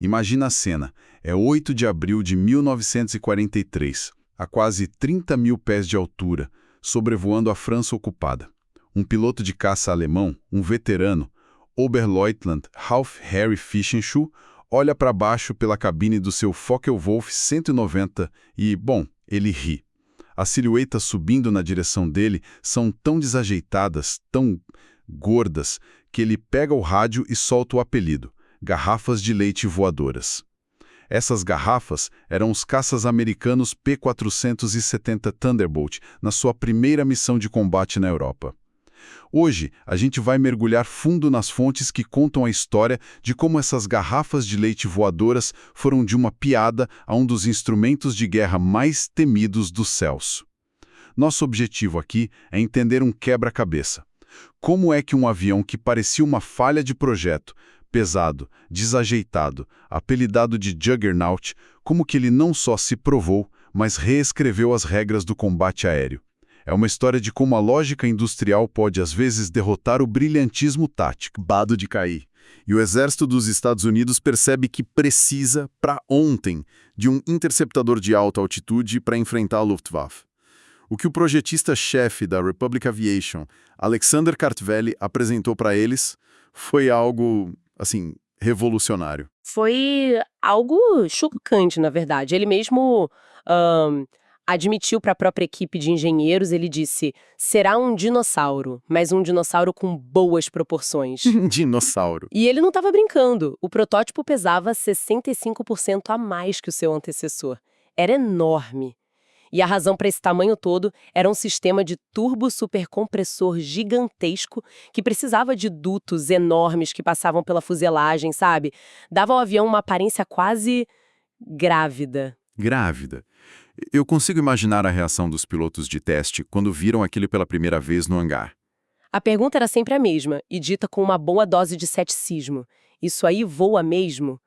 Imagina a cena. É 8 de abril de 1943, a quase 30 mil pés de altura, sobrevoando a França ocupada. Um piloto de caça alemão, um veterano, Oberleutnant Ralph Harry Fischenschuh, olha para baixo pela cabine do seu Focke-Wulf 190 e, bom, ele ri. As silhuetas subindo na direção dele são tão desajeitadas, tão gordas, que ele pega o rádio e solta o apelido: garrafas de leite voadoras. Essas garrafas eram os caças americanos P-470 Thunderbolt na sua primeira missão de combate na Europa. Hoje, a gente vai mergulhar fundo nas fontes que contam a história de como essas garrafas de leite voadoras foram de uma piada a um dos instrumentos de guerra mais temidos dos céus. Nosso objetivo aqui é entender um quebra-cabeça. Como é que um avião que parecia uma falha de projeto, pesado, desajeitado, apelidado de Juggernaut, como que ele não só se provou, mas reescreveu as regras do combate aéreo? É uma história de como a lógica industrial pode, às vezes, derrotar o brilhantismo tático, bado de cair. E o exército dos Estados Unidos percebe que precisa, para ontem, de um interceptador de alta altitude para enfrentar a Luftwaffe. O que o projetista-chefe da Republic Aviation, Alexander Kartveli, apresentou para eles foi algo, assim, revolucionário. Foi algo chocante, na verdade. Ele mesmo admitiu para a própria equipe de engenheiros, ele disse: será um dinossauro, mas um dinossauro com boas proporções. Dinossauro. E ele não estava brincando. O protótipo pesava 65% a mais que o seu antecessor. Era enorme. E a razão para esse tamanho todo era um sistema de turbo-supercompressor gigantesco que precisava de dutos enormes que passavam pela fuselagem, sabe? Dava ao avião uma aparência quase grávida. Grávida. Eu consigo imaginar a reação dos pilotos de teste quando viram aquilo pela primeira vez no hangar. A pergunta era sempre a mesma, e dita com uma boa dose de ceticismo. Isso aí voa mesmo?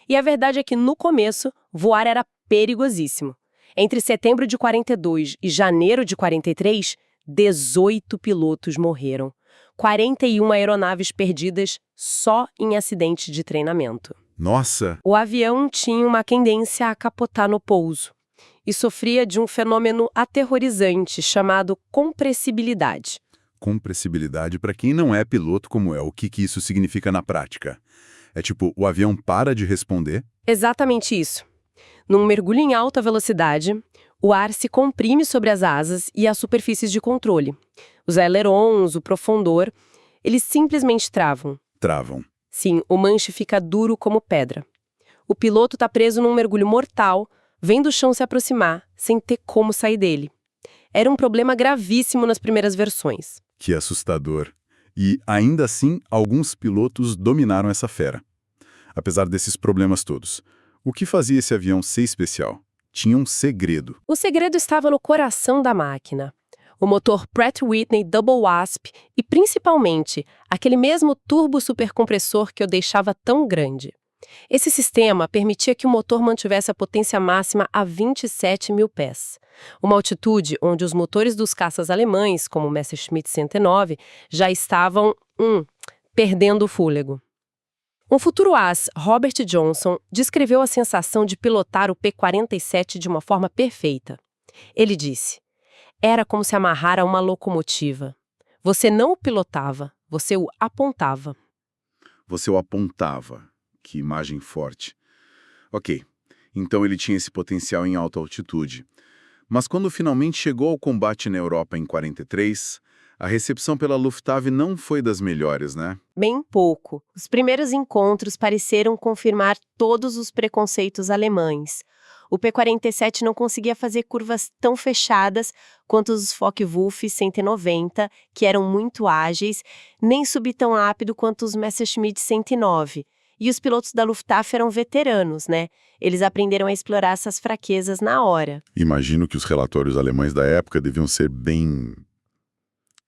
E a verdade é que, no começo, voar era perigosíssimo. Entre setembro de 42 e janeiro de 43, 18 pilotos morreram. 41 aeronaves perdidas só em acidente de treinamento. Nossa! O avião tinha uma tendência a capotar no pouso e sofria de um fenômeno aterrorizante chamado compressibilidade. Compressibilidade, para quem não é piloto como é, o que isso significa na prática? É tipo, o avião para de responder? Exatamente isso. Num mergulho em alta velocidade, o ar se comprime sobre as asas e as superfícies de controle. Os ailerons, o profundor, eles simplesmente travam. Travam. Sim, o manche fica duro como pedra. O piloto está preso num mergulho mortal, vendo o chão se aproximar, sem ter como sair dele. Era um problema gravíssimo nas primeiras versões. Que assustador. E, ainda assim, alguns pilotos dominaram essa fera. Apesar desses problemas todos, o que fazia esse avião ser especial? Tinha um segredo. O segredo estava no coração da máquina. O motor Pratt Whitney Double Wasp e, principalmente, aquele mesmo turbo-supercompressor que eu deixava tão grande. Esse sistema permitia que o motor mantivesse a potência máxima a 27 mil pés. Uma altitude onde os motores dos caças alemães, como o Messerschmitt 109, já estavam, perdendo o fôlego. Um futuro as, Robert Johnson, descreveu a sensação de pilotar o P-47 de uma forma perfeita. Ele disse: era como se amarrar a uma locomotiva. Você não o pilotava, você o apontava. Você o apontava. Que imagem forte. Ok, então ele tinha esse potencial em alta altitude. Mas quando finalmente chegou ao combate na Europa em 43, a recepção pela Luftwaffe não foi das melhores, né? Bem pouco. Os primeiros encontros pareceram confirmar todos os preconceitos alemães. O P-47 não conseguia fazer curvas tão fechadas quanto os Focke-Wulf 190, que eram muito ágeis, nem subir tão rápido quanto os Messerschmitt 109. E os pilotos da Luftwaffe eram veteranos, né? Eles aprenderam a explorar essas fraquezas na hora. Imagino que os relatórios alemães da época deviam ser bem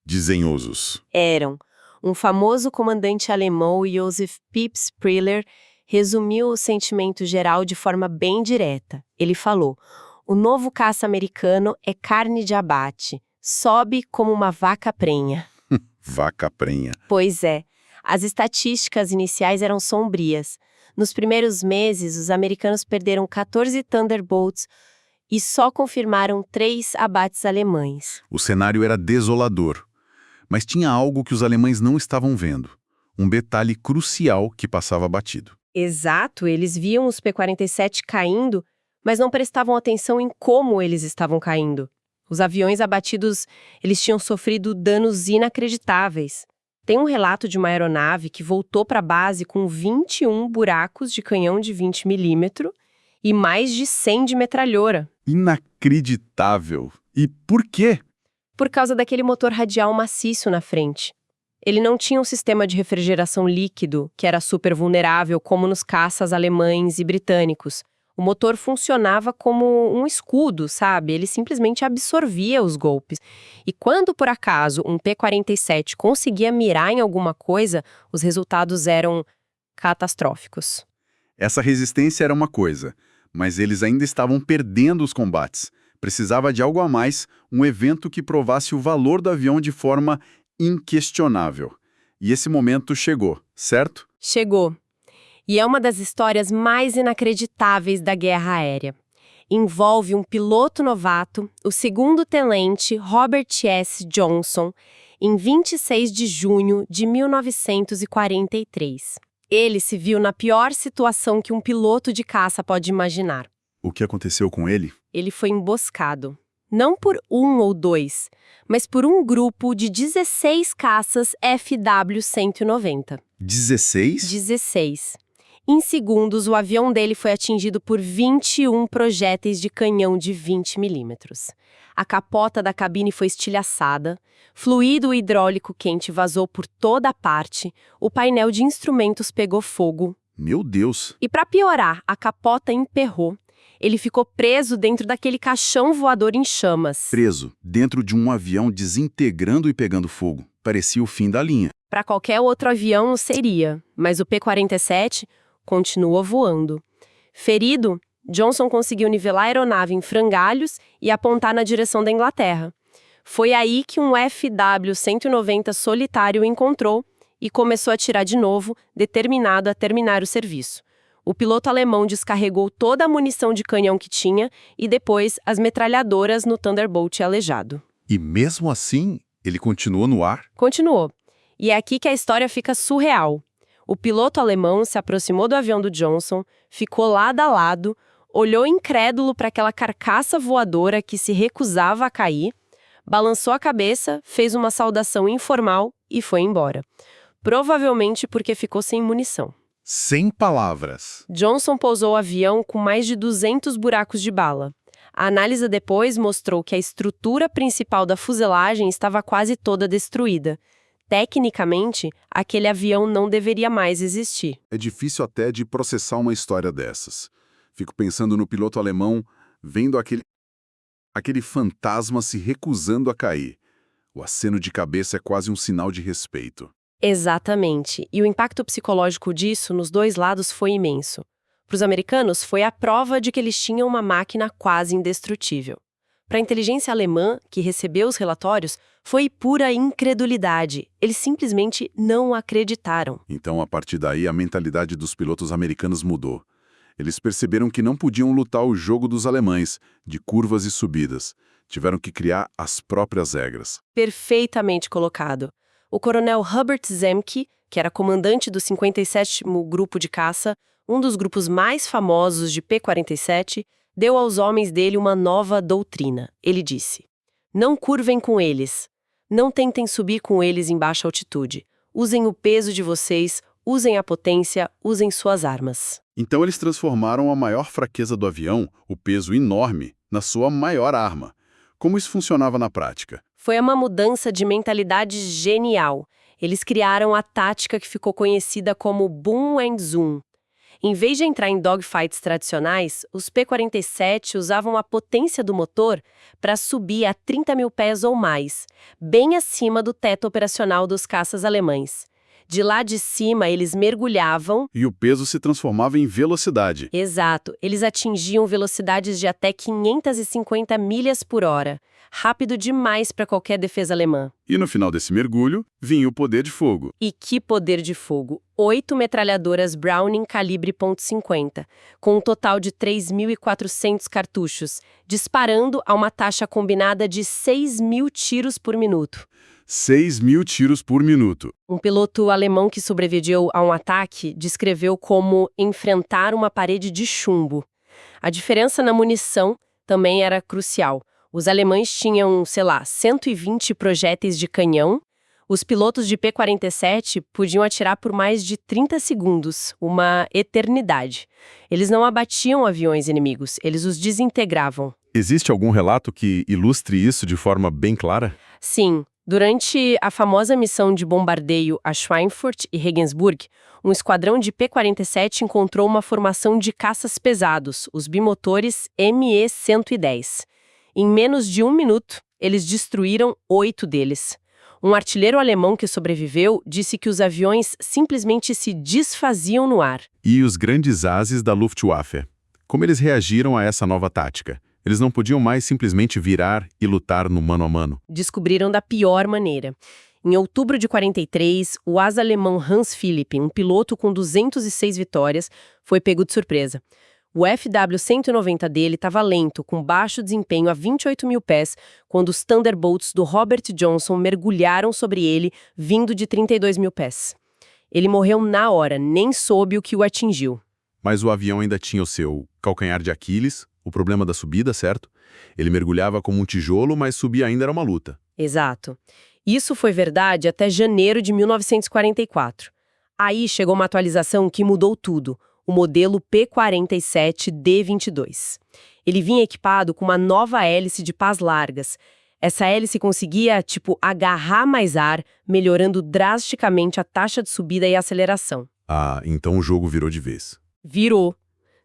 desenhosos. Eram. Um famoso comandante alemão, Josef Pieps Priller, resumiu o sentimento geral de forma bem direta. Ele falou: o novo caça americano é carne de abate, sobe como uma vaca prenha. Vaca prenha. Pois é. As estatísticas iniciais eram sombrias. Nos primeiros meses, os americanos perderam 14 Thunderbolts e só confirmaram 3 abates alemães. O cenário era desolador. Mas tinha algo que os alemães não estavam vendo. Um detalhe crucial que passava batido. Exato, eles viam os P-47 caindo, mas não prestavam atenção em como eles estavam caindo. Os aviões abatidos, eles tinham sofrido danos inacreditáveis. Tem um relato de uma aeronave que voltou para a base com 21 buracos de canhão de 20 milímetros e mais de 100 de metralhora. Inacreditável! E por quê? Por causa daquele motor radial maciço na frente. Ele não tinha um sistema de refrigeração líquido, que era super vulnerável, como nos caças alemães e britânicos. O motor funcionava como um escudo, sabe? Ele simplesmente absorvia os golpes. E quando, por acaso, um P-47 conseguia mirar em alguma coisa, os resultados eram catastróficos. Essa resistência era uma coisa, mas eles ainda estavam perdendo os combates. Precisava de algo a mais, um evento que provasse o valor do avião de forma inquestionável. E esse momento chegou, certo? Chegou. E é uma das histórias mais inacreditáveis da guerra aérea. Envolve um piloto novato, o segundo tenente Robert S. Johnson, em 26 de junho de 1943. Ele se viu na pior situação que um piloto de caça pode imaginar. O que aconteceu com ele? Ele foi emboscado. Não por um ou dois, mas por um grupo de 16 caças FW-190. 16? 16. Em segundos, o avião dele foi atingido por 21 projéteis de canhão de 20 milímetros. A capota da cabine foi estilhaçada, fluido hidráulico quente vazou por toda a parte, o painel de instrumentos pegou fogo. Meu Deus! E para piorar, a capota emperrou. Ele ficou preso dentro daquele caixão voador em chamas. Preso, dentro de um avião desintegrando e pegando fogo. Parecia o fim da linha. Para qualquer outro avião seria, mas o P-47 continua voando. Ferido, Johnson conseguiu nivelar a aeronave em frangalhos e apontar na direção da Inglaterra. Foi aí que um FW-190 solitário o encontrou e começou a atirar de novo, determinado a terminar o serviço. O piloto alemão descarregou toda a munição de canhão que tinha e depois as metralhadoras no Thunderbolt aleijado. E mesmo assim, ele continuou no ar? Continuou. E é aqui que a história fica surreal. O piloto alemão se aproximou do avião do Johnson, ficou lado a lado, olhou incrédulo para aquela carcaça voadora que se recusava a cair, balançou a cabeça, fez uma saudação informal e foi embora. Provavelmente porque ficou sem munição. Sem palavras. Johnson pousou o avião com mais de 200 buracos de bala. A análise depois mostrou que a estrutura principal da fuselagem estava quase toda destruída. Tecnicamente, aquele avião não deveria mais existir. É difícil até de processar uma história dessas. Fico pensando no piloto alemão vendo aquele fantasma se recusando a cair. O aceno de cabeça é quase um sinal de respeito. Exatamente. E o impacto psicológico disso nos dois lados foi imenso. Para os americanos, foi a prova de que eles tinham uma máquina quase indestrutível. Para a inteligência alemã, que recebeu os relatórios, foi pura incredulidade. Eles simplesmente não acreditaram. Então, a partir daí, a mentalidade dos pilotos americanos mudou. Eles perceberam que não podiam lutar o jogo dos alemães, de curvas e subidas. Tiveram que criar as próprias regras. Perfeitamente colocado. O coronel Hubert Zemke, que era comandante do 57º Grupo de Caça, um dos grupos mais famosos de P-47, deu aos homens dele uma nova doutrina. Ele disse: não curvem com eles. Não tentem subir com eles em baixa altitude. Usem o peso de vocês, usem a potência, usem suas armas. Então eles transformaram a maior fraqueza do avião, o peso enorme, na sua maior arma. Como isso funcionava na prática? Foi uma mudança de mentalidade genial. Eles criaram a tática que ficou conhecida como Boom and Zoom. Em vez de entrar em dogfights tradicionais, os P-47 usavam a potência do motor para subir a 30 mil pés ou mais, bem acima do teto operacional dos caças alemães. De lá de cima, eles mergulhavam... E o peso se transformava em velocidade. Exato. Eles atingiam velocidades de até 550 milhas por hora. Rápido demais para qualquer defesa alemã. E no final desse mergulho, vinha o poder de fogo. E que poder de fogo! 8 metralhadoras Browning calibre .50, com um total de 3.400 cartuchos, disparando a uma taxa combinada de 6.000 tiros por minuto. 6.000 tiros por minuto. Um piloto alemão que sobreviveu a um ataque descreveu como enfrentar uma parede de chumbo. A diferença na munição também era crucial. Os alemães tinham, 120 projéteis de canhão. Os pilotos de P-47 podiam atirar por mais de 30 segundos, uma eternidade. Eles não abatiam aviões inimigos, eles os desintegravam. Existe algum relato que ilustre isso de forma bem clara? Sim. Durante a famosa missão de bombardeio a Schweinfurt e Regensburg, um esquadrão de P-47 encontrou uma formação de caças pesados, os bimotores Me-110. Em menos de 1 minuto, eles destruíram 8 deles. Um artilheiro alemão que sobreviveu disse que os aviões simplesmente se desfaziam no ar. E os grandes ases da Luftwaffe? Como eles reagiram a essa nova tática? Eles não podiam mais simplesmente virar e lutar no mano a mano. Descobriram da pior maneira. Em outubro de 43, o asa alemão Hans Philipp, um piloto com 206 vitórias, foi pego de surpresa. O FW-190 dele estava lento, com baixo desempenho a 28 mil pés, quando os Thunderbolts do Robert Johnson mergulharam sobre ele, vindo de 32 mil pés. Ele morreu na hora, nem soube o que o atingiu. Mas o avião ainda tinha o seu calcanhar de Aquiles, o problema da subida, certo? Ele mergulhava como um tijolo, mas subir ainda era uma luta. Exato. Isso foi verdade até janeiro de 1944. Aí chegou uma atualização que mudou tudo, o modelo P-47D-22. Ele vinha equipado com uma nova hélice de pás largas. Essa hélice conseguia, agarrar mais ar, melhorando drasticamente a taxa de subida e aceleração. Ah, então o jogo virou de vez. Virou.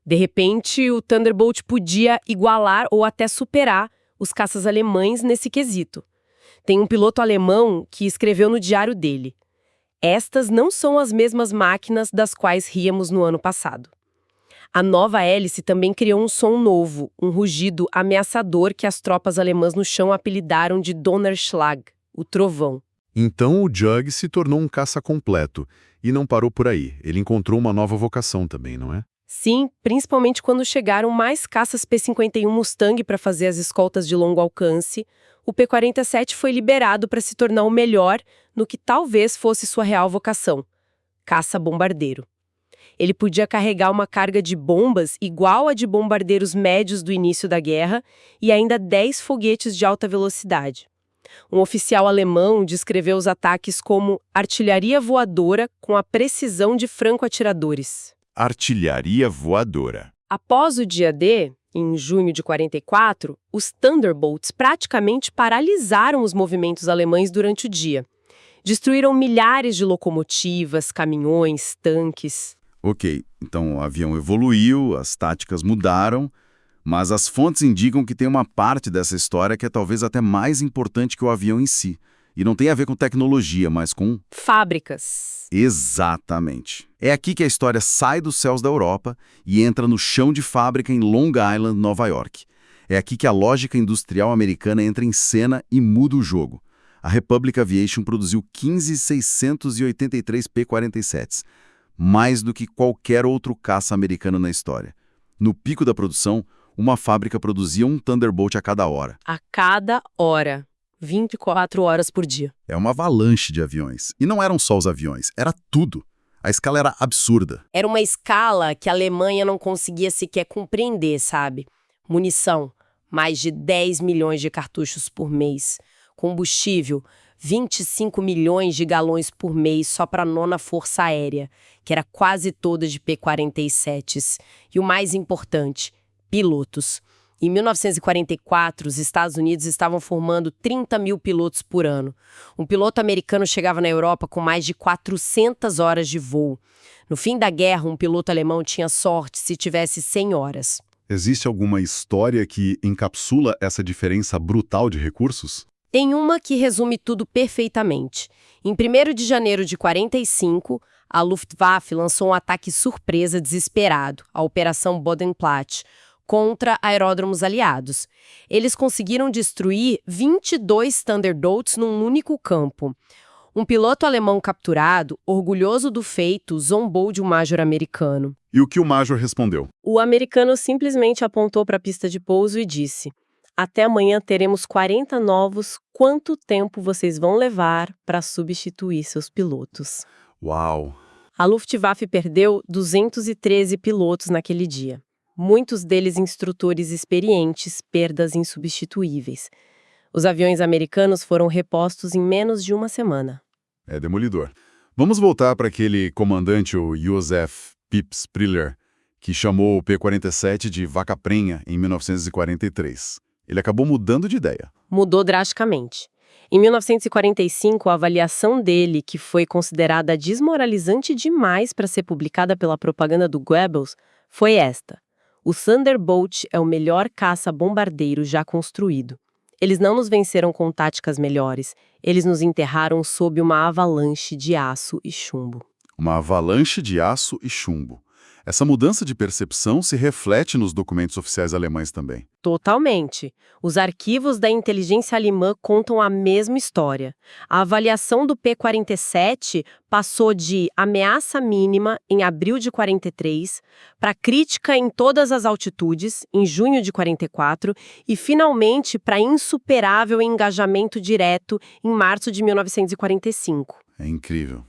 De repente, o Thunderbolt podia igualar ou até superar os caças alemães nesse quesito. Tem um piloto alemão que escreveu no diário dele: "Estas não são as mesmas máquinas das quais ríamos no ano passado." A nova hélice também criou um som novo, um rugido ameaçador que as tropas alemãs no chão apelidaram de Donnerschlag, o trovão. Então o Jug se tornou um caça completo. E não parou por aí. Ele encontrou uma nova vocação também, não é? Sim, principalmente quando chegaram mais caças P-51 Mustang para fazer as escoltas de longo alcance, o P-47 foi liberado para se tornar o melhor no que talvez fosse sua real vocação: caça-bombardeiro. Ele podia carregar uma carga de bombas igual a de bombardeiros médios do início da guerra e ainda 10 foguetes de alta velocidade. Um oficial alemão descreveu os ataques como artilharia voadora com a precisão de franco-atiradores. Artilharia voadora. Após o dia D, em junho de 44, os Thunderbolts praticamente paralisaram os movimentos alemães durante o dia. Destruíram milhares de locomotivas, caminhões, tanques. Ok, então o avião evoluiu, as táticas mudaram, mas as fontes indicam que tem uma parte dessa história que é talvez até mais importante que o avião em si. E não tem a ver com tecnologia, mas com... fábricas. Exatamente. É aqui que a história sai dos céus da Europa e entra no chão de fábrica em Long Island, Nova York. É aqui que a lógica industrial americana entra em cena e muda o jogo. A Republic Aviation produziu 15.683 P-47s, mais do que qualquer outro caça americano na história. No pico da produção, uma fábrica produzia um Thunderbolt a cada hora. A cada hora. 24 horas por dia. É uma avalanche de aviões. E não eram só os aviões, era tudo. A escala era absurda. Era uma escala que a Alemanha não conseguia sequer compreender, sabe? Munição, mais de 10 milhões de cartuchos por mês. Combustível, 25 milhões de galões por mês só para a 9ª Força Aérea, que era quase toda de P-47s. E o mais importante, pilotos. Em 1944, os Estados Unidos estavam formando 30 mil pilotos por ano. Um piloto americano chegava na Europa com mais de 400 horas de voo. No fim da guerra, um piloto alemão tinha sorte se tivesse 100 horas. Existe alguma história que encapsula essa diferença brutal de recursos? Tem uma que resume tudo perfeitamente. Em 1º de janeiro de 45, a Luftwaffe lançou um ataque surpresa desesperado, a Operação Bodenplatte, contra aeródromos aliados. Eles conseguiram destruir 22 Thunderbolts num único campo. Um piloto alemão capturado, orgulhoso do feito, zombou de um major americano. E o que o Major respondeu? O americano simplesmente apontou para a pista de pouso e disse: "Até amanhã teremos 40 novos. Quanto tempo vocês vão levar para substituir seus pilotos?" Uau! A Luftwaffe perdeu 213 pilotos naquele dia. Muitos deles instrutores experientes, perdas insubstituíveis. Os aviões americanos foram repostos em menos de uma semana. É demolidor. Vamos voltar para aquele comandante, o Josef Pips Priller, que chamou o P-47 de vaca prenha em 1943. Ele acabou mudando de ideia. Mudou drasticamente. Em 1945, a avaliação dele, que foi considerada desmoralizante demais para ser publicada pela propaganda do Goebbels, foi esta: o Thunderbolt é o melhor caça-bombardeiro já construído. Eles não nos venceram com táticas melhores, eles nos enterraram sob uma avalanche de aço e chumbo. Uma avalanche de aço e chumbo. Essa mudança de percepção se reflete nos documentos oficiais alemães também. Totalmente. Os arquivos da inteligência alemã contam a mesma história. A avaliação do P-47 passou de ameaça mínima, em abril de 43, para crítica em todas as altitudes, em junho de 44, e finalmente para insuperável engajamento direto, em março de 1945. É incrível.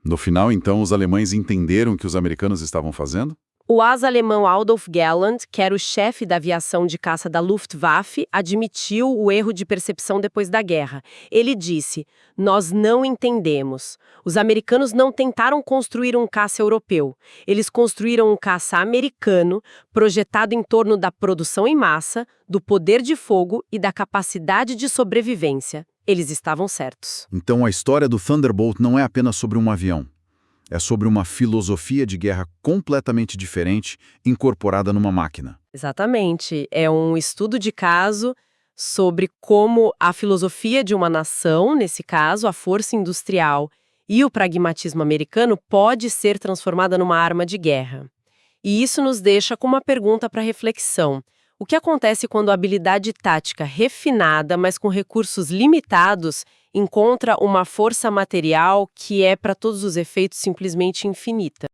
No final, então, os alemães entenderam o que os americanos estavam fazendo? O asa-alemão Adolf Galland, que era o chefe da aviação de caça da Luftwaffe, admitiu o erro de percepção depois da guerra. Ele disse: "Nós não entendemos. Os americanos não tentaram construir um caça europeu. Eles construíram um caça americano, projetado em torno da produção em massa, do poder de fogo e da capacidade de sobrevivência." Eles estavam certos. Então a história do Thunderbolt não é apenas sobre um avião. É sobre uma filosofia de guerra completamente diferente, incorporada numa máquina. Exatamente. É um estudo de caso sobre como a filosofia de uma nação, nesse caso, a força industrial e o pragmatismo americano, pode ser transformada numa arma de guerra. E isso nos deixa com uma pergunta para reflexão. O que acontece quando a habilidade tática refinada, mas com recursos limitados, encontra uma força material que é, para todos os efeitos, simplesmente infinita?